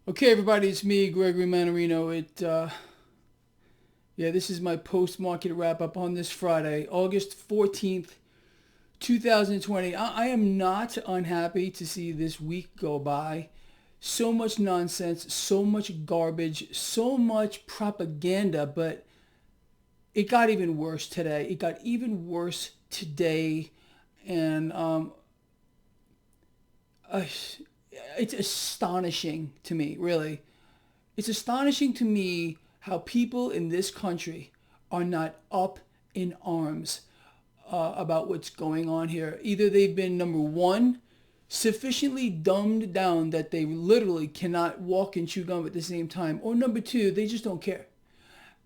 Okay, everybody, it's me, Gregory Mannarino. This is my post-market wrap-up on this Friday, August 14th, 2020. I am not unhappy to see this week go by. So much nonsense, so much garbage, so much propaganda, but it got even worse today. It got even worse today, and uh, it's astonishing to me, really. It's astonishing to me how people in this country are not up in arms about what's going on here. Either they've been, number one, sufficiently dumbed down that they literally cannot walk and chew gum at the same time, or number two, they just don't care.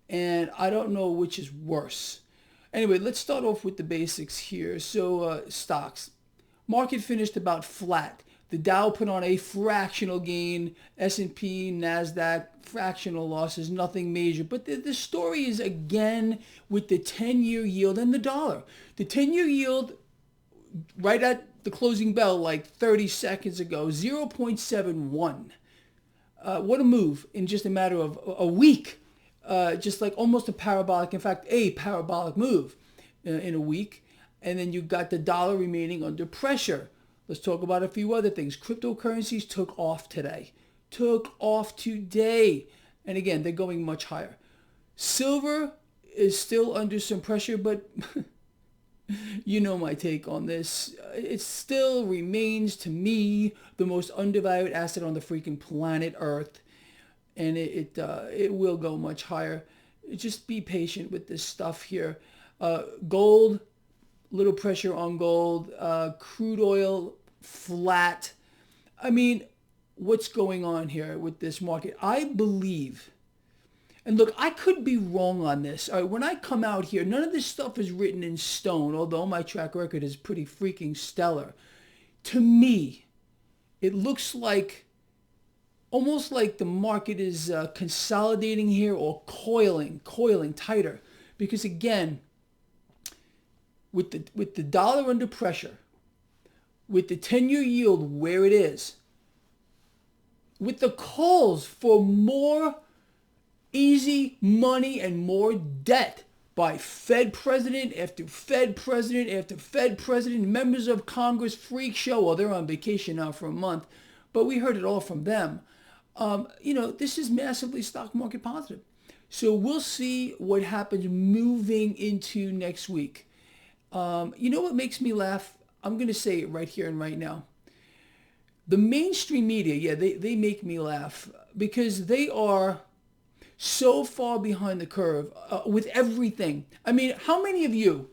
And I don't know which is worse. Anyway, let's start off with the basics here. So, stocks. Market finished about flat. The Dow put on a fractional gain. S&P, NASDAQ, fractional losses, nothing major. But the story is again with the 10-year yield and the dollar. The 10-year yield right at the closing bell like 30 seconds ago, 0.71. What a move in just a matter of a week. Just like almost a parabolic, in fact, a parabolic move in a week. And then you got the dollar remaining under pressure. Let's talk about a few other things. Cryptocurrencies took off today. Took off today. And again, they're going much higher. Silver is still under some pressure, but you know my take on this. It still remains to me the most undervalued asset on the freaking planet Earth. And it will go much higher. Just be patient with this stuff here. Gold, little pressure on gold. Crude oil, flat. I mean, what's going on here with this market? I believe, and look, I could be wrong on this. All right, when I come out here, none of this stuff is written in stone, although my track record is pretty freaking stellar. To me, it looks like almost like the market is consolidating here or coiling tighter. Because again, with the dollar under pressure, with the 10-year yield where it is, with the calls for more easy money and more debt by Fed president after Fed president after Fed president, members of Congress, freak show. Well, they're on vacation now for a month, but we heard it all from them. This is massively stock market positive. So we'll see what happens moving into next week. You know what makes me laugh? I'm going to say it right here and right now. The mainstream media, yeah, they make me laugh because they are so far behind the curve with everything. I mean, how many of you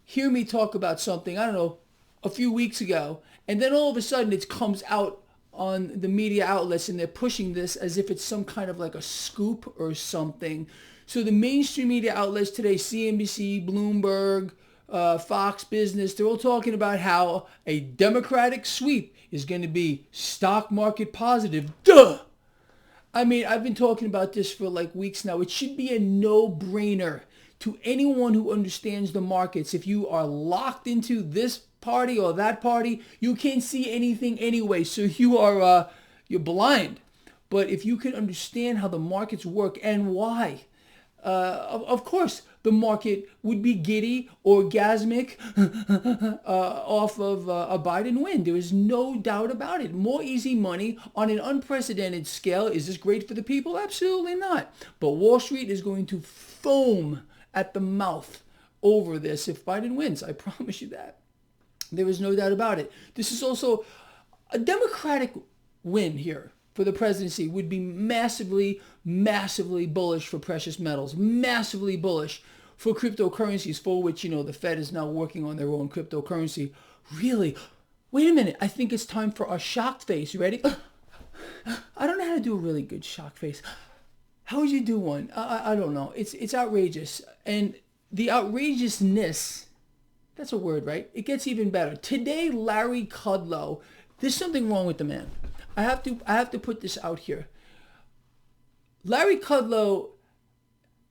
hear me talk about something, I don't know, a few weeks ago, and then all of a sudden it comes out on the media outlets and they're pushing this as if it's some kind of like a scoop or something. So the mainstream media outlets today, CNBC, Bloomberg, Fox Business, they're all talking about how a Democratic sweep is going to be stock market positive. Duh! I mean, I've been talking about this for like weeks now. It should be a no-brainer to anyone who understands the markets. If you are locked into this party or that party, you can't see anything anyway. So you're blind. But if you can understand how the markets work and why, of course, the market would be giddy, orgasmic, off of a Biden win. There is no doubt about it. More easy money on an unprecedented scale. Is this great for the people? Absolutely not. But Wall Street is going to foam at the mouth over this if Biden wins. I promise you that. There is no doubt about it. This is also a Democratic win here for the presidency would be massively, massively bullish for precious metals, massively bullish for cryptocurrencies, for which, the Fed is now working on their own cryptocurrency. Really? Wait a minute. I think it's time for a shocked face. You ready? I don't know how to do a really good shock face. How would you do one? I don't know. It's outrageous. And the outrageousness, that's a word, right? It gets even better. Today, Larry Kudlow, there's something wrong with the man. I have to put this out here. Larry Kudlow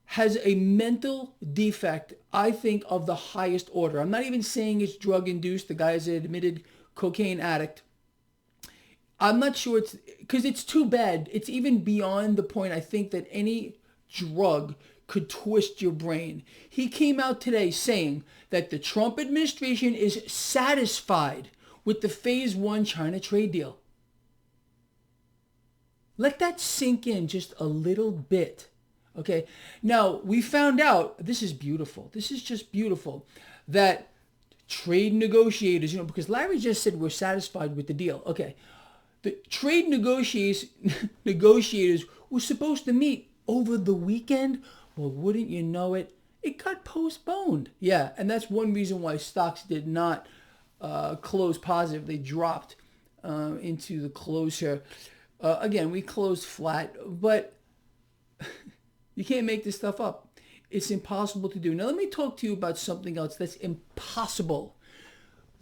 has a mental defect, I think, of the highest order. I'm not even saying it's drug induced. The guy is an admitted cocaine addict. I'm not sure it's because it's too bad. It's even beyond the point I think that any drug could twist your brain. He came out today saying that the Trump administration is satisfied with the phase one China trade deal. Let that sink in just a little bit. Okay. Now, we found out, this is beautiful. This is just beautiful, that trade negotiators, because Larry just said we're satisfied with the deal. Okay. The trade negotiators were supposed to meet over the weekend. Well, wouldn't you know it, it got postponed. Yeah, and that's one reason why stocks did not close positive. They dropped into the close here. Again, we closed flat, but you can't make this stuff up. It's impossible to do. Now, let me talk to you about something else that's impossible.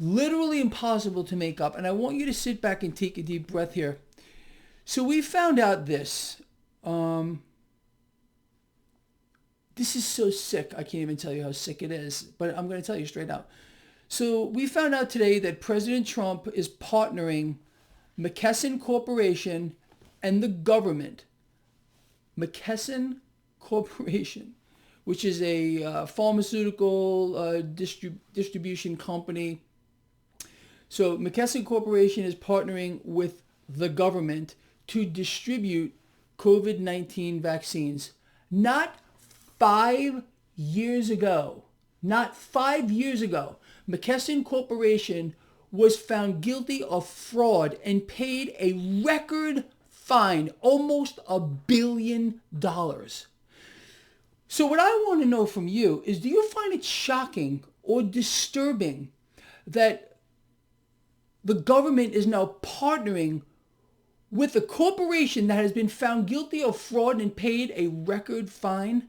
Literally impossible to make up. And I want you to sit back and take a deep breath here. So we found out this. This is so sick. I can't even tell you how sick it is. But I'm going to tell you straight out. So we found out today that President Trump is partnering McKesson Corporation and the government. McKesson Corporation, which is a pharmaceutical distribution company. So McKesson Corporation is partnering with the government to distribute COVID-19 vaccines. Not 5 years ago, McKesson Corporation was found guilty of fraud and paid a record fine, almost $1 billion. So what I want to know from you is, do you find it shocking or disturbing that the government is now partnering with a corporation that has been found guilty of fraud and paid a record fine?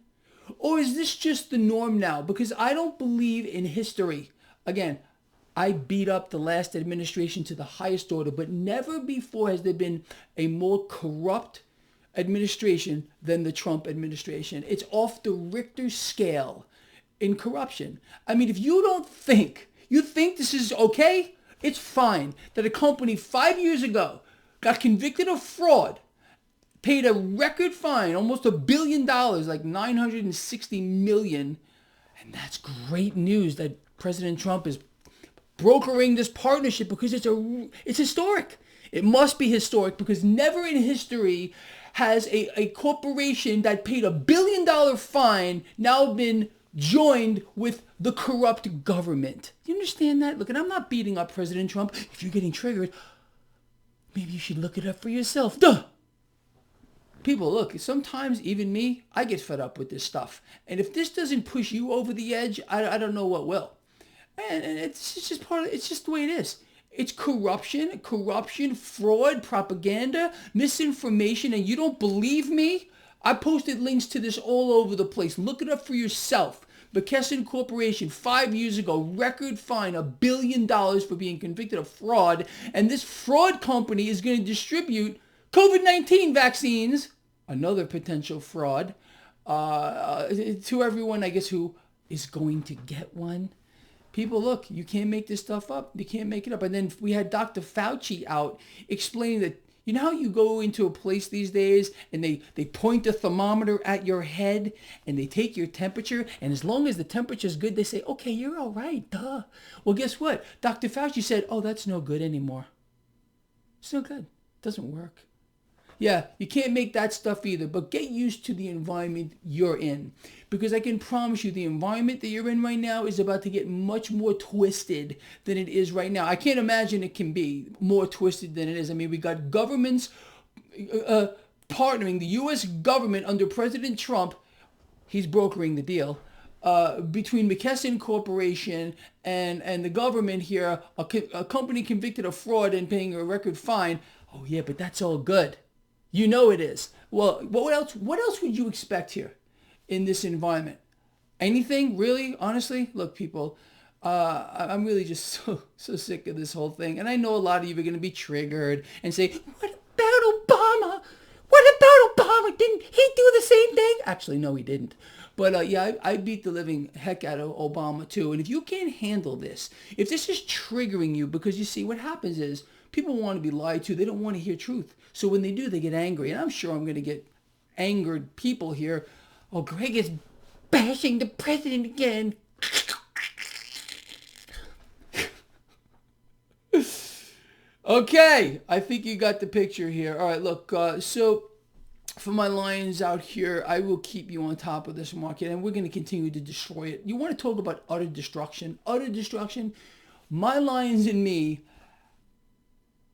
Or is this just the norm now? Because I don't believe in history. Again, I beat up the last administration to the highest order, but never before has there been a more corrupt administration than the Trump administration. It's off the Richter scale in corruption. I mean, if you think this is okay, it's fine that a company 5 years ago got convicted of fraud, paid a record fine, almost $1 billion, like $960 million. And that's great news that President Trump is brokering this partnership, because it's historic. It must be historic, because never in history has a corporation that paid $1 billion fine now been joined with the corrupt government. You understand that? Look, and I'm not beating up President Trump. If you're getting triggered, maybe you should look it up for yourself. Duh! People, look, sometimes even me, I get fed up with this stuff. And if this doesn't push you over the edge, I don't know what will. And it's just it's just the way it is. It's corruption, fraud, propaganda, misinformation, and you don't believe me? I posted links to this all over the place. Look it up for yourself. McKesson Corporation, 5 years ago, record fine, $1 billion for being convicted of fraud. And this fraud company is going to distribute COVID-19 vaccines, another potential fraud, to everyone, I guess, who is going to get one. People, look, you can't make this stuff up. You can't make it up. And then we had Dr. Fauci out explaining that, you know how you go into a place these days and they point a thermometer at your head and they take your temperature, and as long as the temperature is good, they say, okay, you're all right, duh. Well, guess what? Dr. Fauci said, oh, that's no good anymore. It's no good. It doesn't work. Yeah, you can't make that stuff either, but get used to the environment you're in. Because I can promise you the environment that you're in right now is about to get much more twisted than it is right now. I can't imagine it can be more twisted than it is. I mean, we got governments partnering, the U.S. government under President Trump, he's brokering the deal, between McKesson Corporation and the government here, a company convicted of fraud and paying a record fine. Oh yeah, but that's all good. You know it is. Well, what else would you expect here in this environment? Anything, really? Honestly? Look, people, I'm really just so sick of this whole thing. And I know a lot of you are going to be triggered and say, what about Obama? What about Obama? Didn't he do the same thing? Actually, no, he didn't. But yeah, I beat the living heck out of Obama too. And if you can't handle this, if this is triggering you, because you see what happens is People want to be lied to. They don't want to hear truth. So when they do, they get angry. And I'm sure I'm going to get angered people here. Oh, Greg is bashing the president again. Okay, I think you got the picture here. All right, look, so for my lions out here, I will keep you on top of this market, and we're going to continue to destroy it. You want to talk about utter destruction? Utter destruction? My lions and me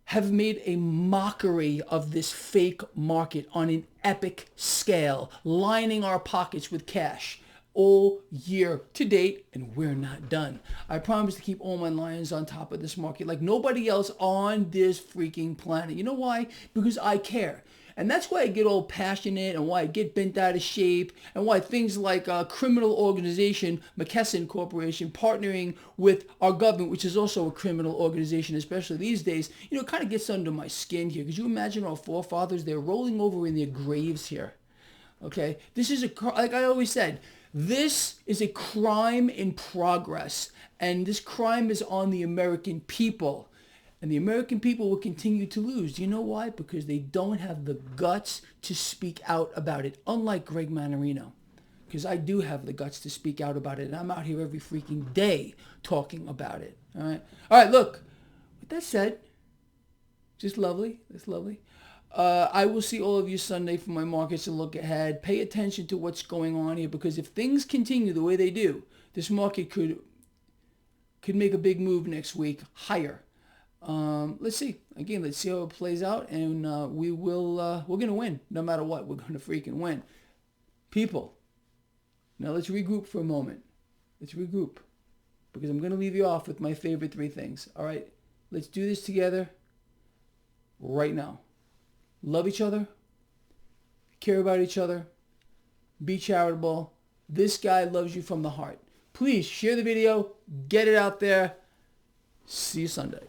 have made a mockery of this fake market on an epic scale, lining our pockets with cash all year to date, and we're not done. I promise to keep all my lions on top of this market like nobody else on this freaking planet. You know why? Because I care. And that's why I get all passionate and why I get bent out of shape and why things like a criminal organization, McKesson Corporation, partnering with our government, which is also a criminal organization, especially these days, you know, it kind of gets under my skin here. Could you imagine our forefathers? They're rolling over in their graves here. Okay? This is like I always said, this is a crime in progress. And this crime is on the American people. And the American people will continue to lose. Do you know why? Because they don't have the guts to speak out about it. Unlike Greg Mannarino. Because I do have the guts to speak out about it. And I'm out here every freaking day talking about it. All right? All right, look. With that said, just lovely. That's lovely. I will see all of you Sunday for my markets and look ahead. Pay attention to what's going on here. Because if things continue the way they do, this market could make a big move next week higher. Let's see. Again, let's see how it plays out, and we're going to win. No matter what, we're going to freaking win. People, now let's regroup for a moment. Let's regroup, because I'm going to leave you off with my favorite 3 things. All right? Let's do this together right now. Love each other. Care about each other. Be charitable. This guy loves you from the heart. Please share the video. Get it out there. See you Sunday.